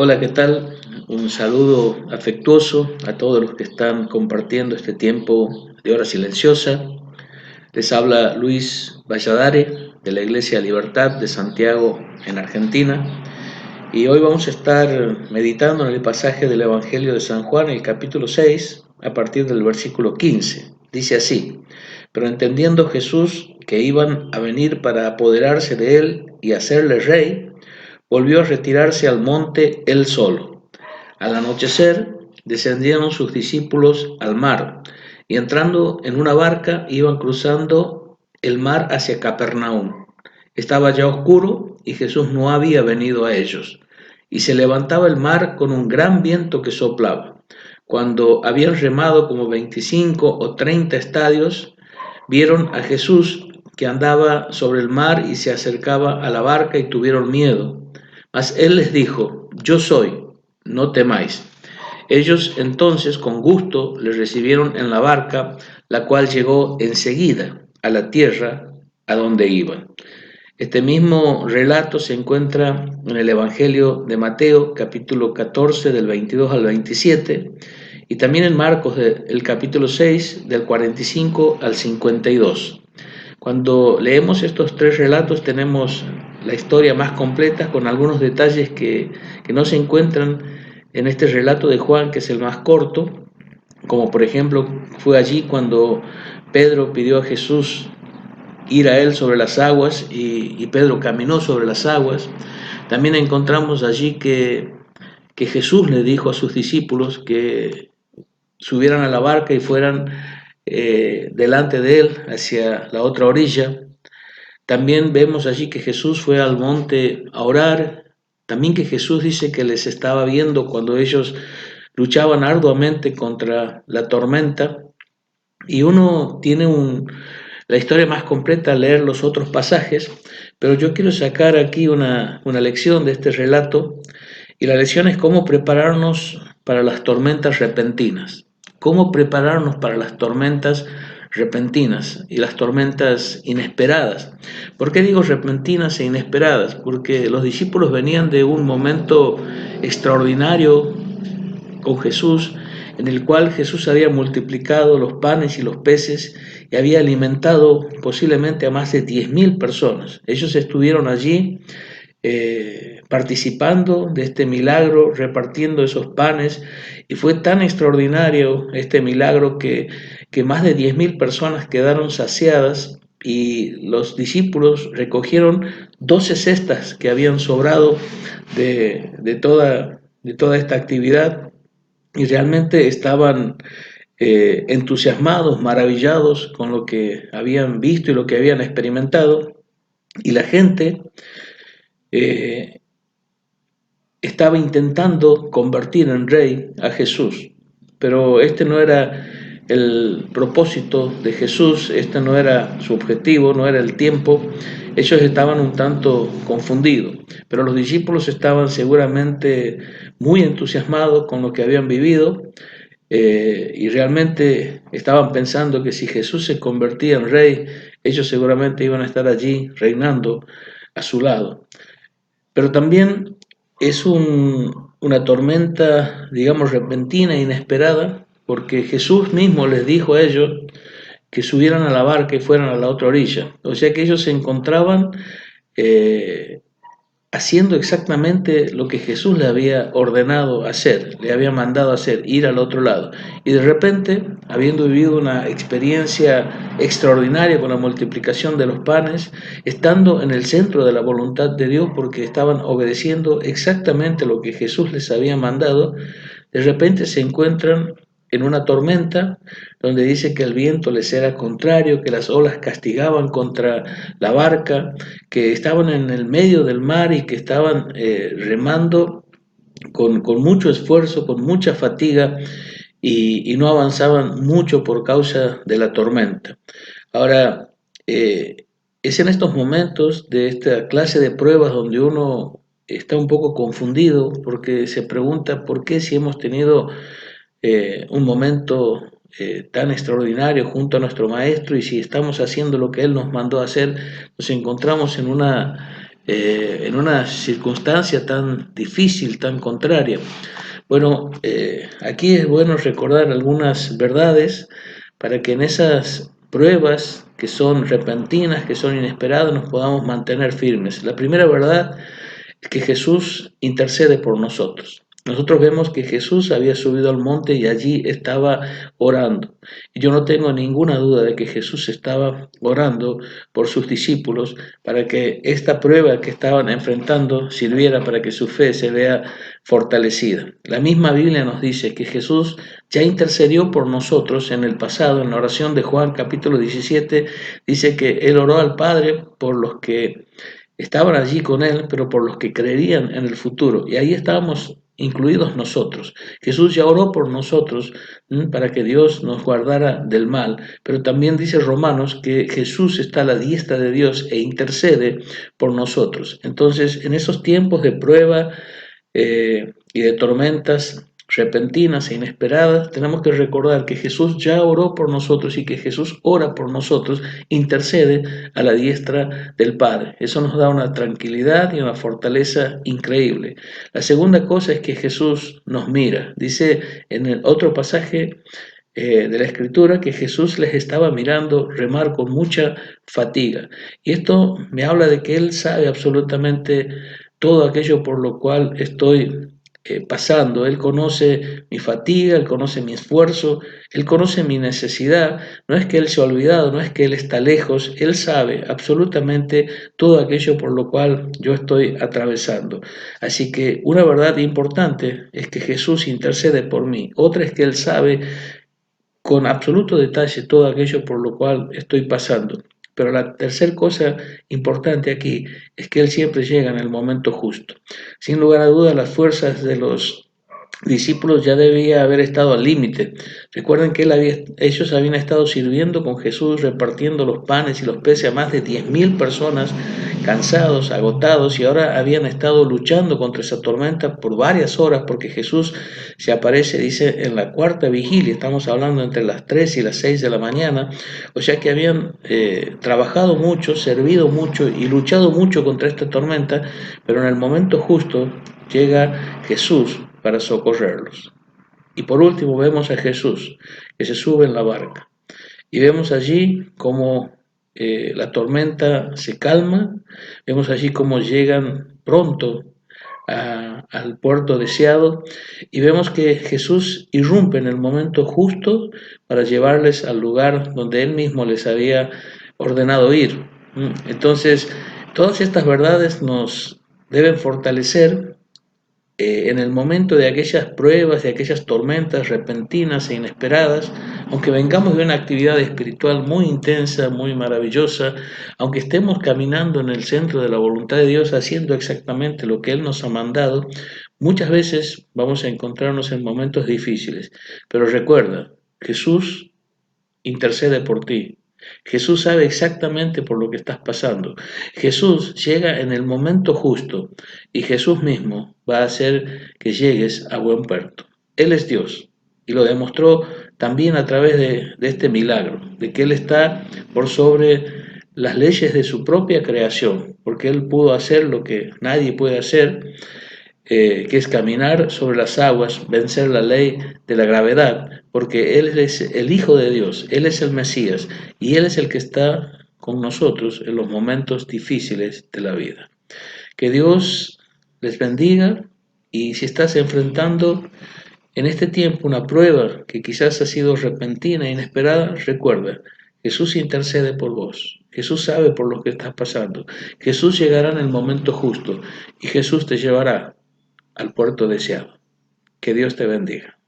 Hola, ¿qué tal? Un saludo afectuoso a todos los que están compartiendo este tiempo de hora silenciosa. Les habla Luis Valladare de la Iglesia Libertad de Santiago en Argentina y hoy vamos a estar meditando en el pasaje del Evangelio de San Juan, el capítulo 6, a partir del versículo 15. Dice así: pero entendiendo Jesús que iban a venir para apoderarse de él y hacerle rey, volvió a retirarse al monte él solo. Al anochecer, descendieron sus discípulos al mar, y entrando en una barca iban cruzando el mar hacia Capernaum. Estaba ya oscuro y Jesús no había venido a ellos, y se levantaba el mar con un gran viento que soplaba. Cuando habían remado como 25 o 30 estadios, vieron a Jesús que andaba sobre el mar y se acercaba a la barca y tuvieron miedo. Mas él les dijo: yo soy, no temáis. Ellos entonces con gusto le recibieron en la barca, la cual llegó enseguida a la tierra a donde iban. Este mismo relato se encuentra en el Evangelio de Mateo, capítulo 14, del 22 al 27, y también en Marcos, el capítulo 6, del 45 al 52. Cuando leemos estos tres relatos tenemos la historia más completa, con algunos detalles que no se encuentran en este relato de Juan, que es el más corto, como por ejemplo fue allí cuando Pedro pidió a Jesús ir a él sobre las aguas y Pedro caminó sobre las aguas. También encontramos allí que Jesús le dijo a sus discípulos que subieran a la barca y fueran delante de él hacia la otra orilla. También vemos allí que Jesús fue al monte a orar, también que Jesús dice que les estaba viendo cuando ellos luchaban arduamente contra la tormenta, y uno tiene la historia más completa al leer los otros pasajes, pero yo quiero sacar aquí una lección de este relato, y la lección es cómo prepararnos para las tormentas repentinas. Cómo prepararnos para las tormentas repentinas y las tormentas inesperadas. ¿Por qué digo repentinas e inesperadas? Porque los discípulos venían de un momento extraordinario con Jesús, en el cual Jesús había multiplicado los panes y los peces y había alimentado posiblemente a más de 10.000 personas. Ellos estuvieron allí participando de este milagro, repartiendo esos panes, y fue tan extraordinario este milagro que más de 10.000 personas quedaron saciadas, y los discípulos recogieron 12 cestas que habían sobrado de toda esta actividad, y realmente estaban entusiasmados, maravillados con lo que habían visto y lo que habían experimentado, y la gente eh, estaba intentando convertir en rey a Jesús, pero este no era el propósito de Jesús, este no era su objetivo, no era el tiempo. Ellos estaban un tanto confundidos, pero los discípulos estaban seguramente muy entusiasmados con lo que habían vivido, y realmente estaban pensando que si Jesús se convertía en rey, ellos seguramente iban a estar allí reinando a su lado. Pero también es una tormenta, digamos, repentina e inesperada, porque Jesús mismo les dijo a ellos que subieran a la barca y fueran a la otra orilla. O sea que ellos se encontraban eh, haciendo exactamente lo que Jesús le había ordenado hacer, le había mandado hacer, ir al otro lado. Y de repente, habiendo vivido una experiencia extraordinaria con la multiplicación de los panes, estando en el centro de la voluntad de Dios, porque estaban obedeciendo exactamente lo que Jesús les había mandado, de repente se encuentran en una tormenta donde dice que el viento les era contrario, que las olas castigaban contra la barca, que estaban en el medio del mar y que estaban remando con mucho esfuerzo, con mucha fatiga, y no avanzaban mucho por causa de la tormenta. Ahora, es en estos momentos de esta clase de pruebas donde uno está un poco confundido, porque se pregunta por qué, si hemos tenido un momento tan extraordinario junto a nuestro maestro, y si estamos haciendo lo que él nos mandó a hacer, nos encontramos en una en una circunstancia tan difícil, tan contraria. Bueno, aquí es bueno recordar algunas verdades para que en esas pruebas que son repentinas, que son inesperadas, nos podamos mantener firmes. La primera verdad es que Jesús intercede por nosotros. Nosotros vemos que Jesús había subido al monte y allí estaba orando. Y yo no tengo ninguna duda de que Jesús estaba orando por sus discípulos para que esta prueba que estaban enfrentando sirviera para que su fe se vea fortalecida. La misma Biblia nos dice que Jesús ya intercedió por nosotros en el pasado, en la oración de Juan capítulo 17, dice que él oró al Padre por los que estaban allí con él, pero por los que creerían en el futuro. Y ahí estábamos incluidos nosotros. Jesús ya oró por nosotros para que Dios nos guardara del mal, pero también dice Romanos que Jesús está a la diestra de Dios e intercede por nosotros. Entonces, en esos tiempos de prueba y de tormentas repentinas e inesperadas, tenemos que recordar que Jesús ya oró por nosotros y que Jesús ora por nosotros, intercede a la diestra del Padre. Eso nos da una tranquilidad y una fortaleza increíble. La segunda cosa es que Jesús nos mira. Dice en el otro pasaje de la Escritura que Jesús les estaba mirando remar con mucha fatiga. Y esto me habla de que Él sabe absolutamente todo aquello por lo cual estoy pasando. Él conoce mi fatiga, Él conoce mi esfuerzo, Él conoce mi necesidad. No es que Él se ha olvidado, no es que Él está lejos, Él sabe absolutamente todo aquello por lo cual yo estoy atravesando. Así que una verdad importante es que Jesús intercede por mí. Otra es que Él sabe con absoluto detalle todo aquello por lo cual estoy pasando. Pero la tercera cosa importante aquí es que Él siempre llega en el momento justo. Sin lugar a dudas, las fuerzas de los discípulos ya debía haber estado al límite. Recuerden que ellos habían estado sirviendo con Jesús, repartiendo los panes y los peces a más de 10.000 personas, cansados, agotados, y ahora habían estado luchando contra esa tormenta por varias horas, porque Jesús se aparece, dice, en la cuarta vigilia, estamos hablando entre las 3 y las 6 de la mañana, o sea que habían trabajado mucho, servido mucho y luchado mucho contra esta tormenta, pero en el momento justo llega Jesús para socorrerlos. Y por último vemos a Jesús que se sube en la barca y vemos allí cómo la tormenta se calma, vemos allí cómo llegan pronto al puerto deseado y vemos que Jesús irrumpe en el momento justo para llevarles al lugar donde Él mismo les había ordenado ir. Entonces, todas estas verdades nos deben fortalecer en el momento de aquellas pruebas, de aquellas tormentas repentinas e inesperadas, aunque vengamos de una actividad espiritual muy intensa, muy maravillosa, aunque estemos caminando en el centro de la voluntad de Dios, haciendo exactamente lo que Él nos ha mandado, muchas veces vamos a encontrarnos en momentos difíciles. Pero recuerda, Jesús intercede por ti. Jesús sabe exactamente por lo que estás pasando. Jesús llega en el momento justo y Jesús mismo va a hacer que llegues a buen puerto. Él es Dios y lo demostró también a través de este milagro, de que Él está por sobre las leyes de su propia creación, porque Él pudo hacer lo que nadie puede hacer, que es caminar sobre las aguas, vencer la ley de la gravedad, porque Él es el Hijo de Dios, Él es el Mesías y Él es el que está con nosotros en los momentos difíciles de la vida. Que Dios les bendiga y si estás enfrentando en este tiempo una prueba que quizás ha sido repentina e inesperada, recuerda, Jesús intercede por vos. Jesús sabe por lo que estás pasando. Jesús llegará en el momento justo y Jesús te llevará al puerto deseado. Que Dios te bendiga.